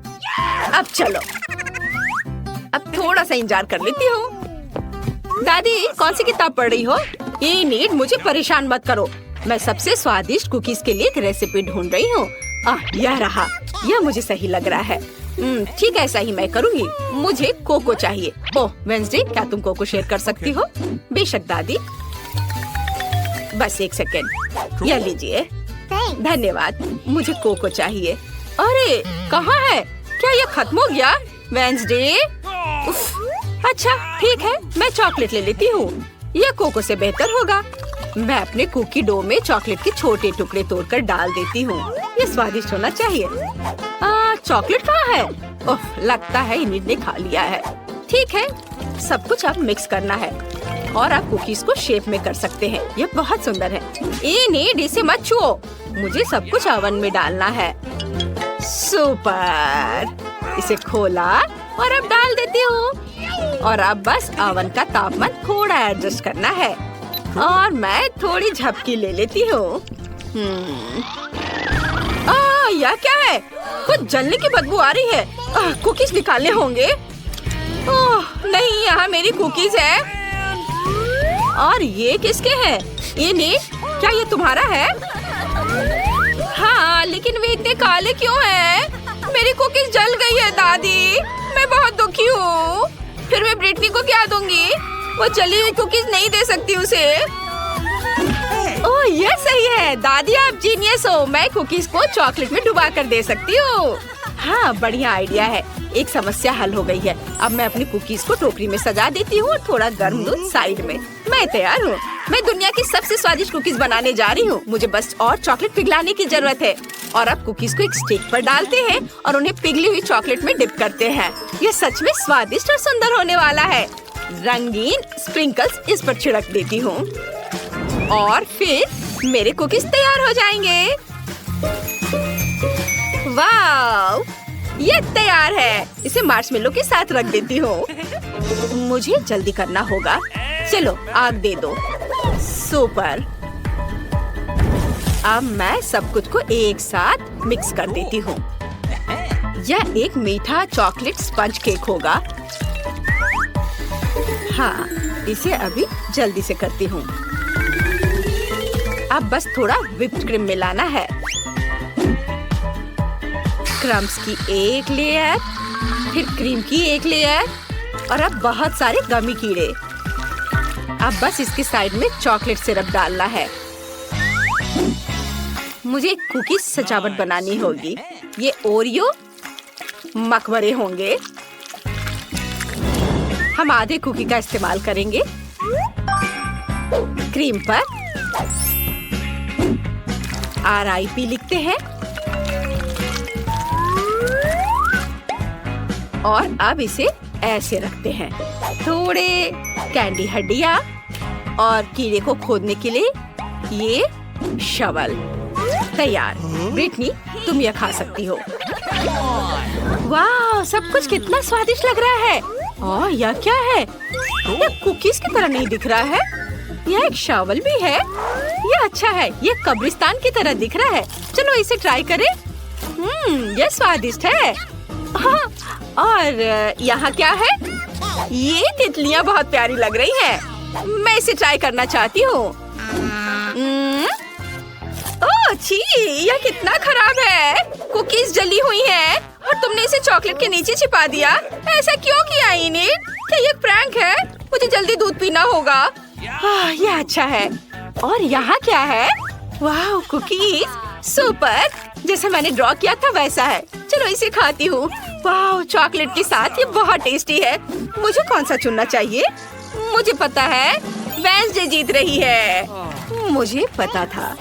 अब चलो, अब थोड़ा सा इंतजार कर लेती हूँ। दादी कौन सी किताब पढ़ रही हो? ये नीड मुझे परेशान मत करो। मैं सबसे स्वादिष्ट कुकीज के लिए एक रेसिपी ढूंढ रही हूँ। यह रहा। यह मुझे सही लग रहा है। ठीक है, ऐसा ही मैं करूँगी। मुझे कोको चाहिए। ओह वेंसडे, क्या तुम कोको शेयर कर सकती हो? बेशक दादी। बस एक सेकेंड, यह लीजिए। धन्यवाद। मुझे कोको चाहिए। अरे कहाँ है? क्या यह खत्म हो गया? वेंसडे, अच्छा ठीक है, मैं चॉकलेट ले लेती हूँ। यह कोको से बेहतर होगा। मैं अपने कुकी डो में चॉकलेट के छोटे टुकड़े तोड़कर डाल देती हूँ। ये स्वादिष्ट होना चाहिए। चॉकलेट कहाँ है? ओह, लगता है इन्हीं ने खा लिया है। ठीक है, सब कुछ अब मिक्स करना है और आप कुकीज को शेप में कर सकते हैं। ये बहुत सुंदर है। इन्हें इसे मत छुओ। मुझे सब कुछ ओवन में डालना है। सुपर। इसे खोला और अब डाल देती हूँ। और अब बस ओवन का तापमान थोड़ा एडजस्ट करना है और मैं थोड़ी झपकी ले लेती हूँ। यह क्या है? कुछ जलने की बदबू आ रही है। कुकीज निकालने होंगे। ओह नहीं, यहाँ मेरी कुकीज है। और ये किसके हैं? ये नीड, क्या ये तुम्हारा है? हाँ, लेकिन वे इतने काले क्यों हैं? मेरी कुकीज जल गई है दादी। मैं बहुत दुखी हूँ। फिर मैं ब्रिटनी को क्या दूंगी? वो जली हुई कुकीज नहीं दे सकती उसे। ओह ये सही है दादी, आप जीनियस हो। मैं कुकीज को चॉकलेट में डुबा कर दे सकती हूँ। हाँ, बढ़िया आइडिया है। एक समस्या हल हो गई है। अब मैं अपनी कुकीज को टोकरी में सजा देती हूँ और थोड़ा गर्म दूध साइड में। मैं तैयार हूँ। मैं दुनिया की सबसे स्वादिष्ट कुकीज बनाने जा रही हूँ। मुझे बस और चॉकलेट पिघलाने की जरूरत है। और अब कुकीज को एक स्टिक पर डालते हैं और उन्हें पिघली हुई चॉकलेट में डिप करते हैं। यह सच में स्वादिष्ट और सुंदर होने वाला है। रंगीन स्प्रिंकल्स इस पर छिड़क देती हूँ और फिर मेरे कुकीज तैयार हो जाएंगे। वाव, ये तैयार है। इसे मार्शमेलो के साथ रख देती हूँ। मुझे जल्दी करना होगा। चलो आग दे दो। सुपर। अब मैं सब कुछ को एक साथ मिक्स कर देती हूँ। यह एक मीठा चॉकलेट स्पंज केक होगा। हाँ, इसे अभी जल्दी से करती हूँ। अब बस थोड़ा व्हिप्ड क्रीम मिलाना है। क्रम्स की एक लेयर, फिर क्रीम की एक लेयर और अब बहुत सारे गमी कीड़े। अब बस इसके साइड में चॉकलेट सिरप डालना है। मुझे कुकीज सजावट बनानी होगी। ये ओरियो मकबरे होंगे। हम आधे कुकी का इस्तेमाल करेंगे। क्रीम पर RIP लिखते हैं और अब इसे ऐसे रखते हैं। थोड़े कैंडी हड्डियाँ और कीड़े को खोदने के लिए ये शवल तैयार। ब्रिटनी, तुम यह खा सकती हो। वाह, सब कुछ कितना स्वादिष्ट लग रहा है। और यह क्या है? यह कुकीज की तरह नहीं दिख रहा है। यह एक शवल भी है। यह अच्छा है। यह कब्रिस्तान की तरह दिख रहा है। चलो इसे ट्राई करें। यह स्वादिष्ट है। हाँ, और यहाँ क्या है? ये तितलियाँ बहुत प्यारी लग रही हैं। मैं इसे ट्राई करना चाहती हूँ। ओह छी, यह कितना खराब है। कुकीज जली हुई हैं और तुमने इसे चॉकलेट के नीचे छिपा दिया। ऐसा क्यों किया इनिट? क्या ये प्रैंक है? मुझे जल्दी दूध पीना होगा। यह अच्छा है। और यहाँ क्या है? वाह, कुकीज सुपर। जैसे मैंने ड्रॉ किया था वैसा है। चलो इसे खाती हूँ। वाह, चॉकलेट के साथ ये बहुत टेस्टी है। मुझे कौन सा चुनना चाहिए? मुझे पता है, वेंसडे जीत रही है। मुझे पता था।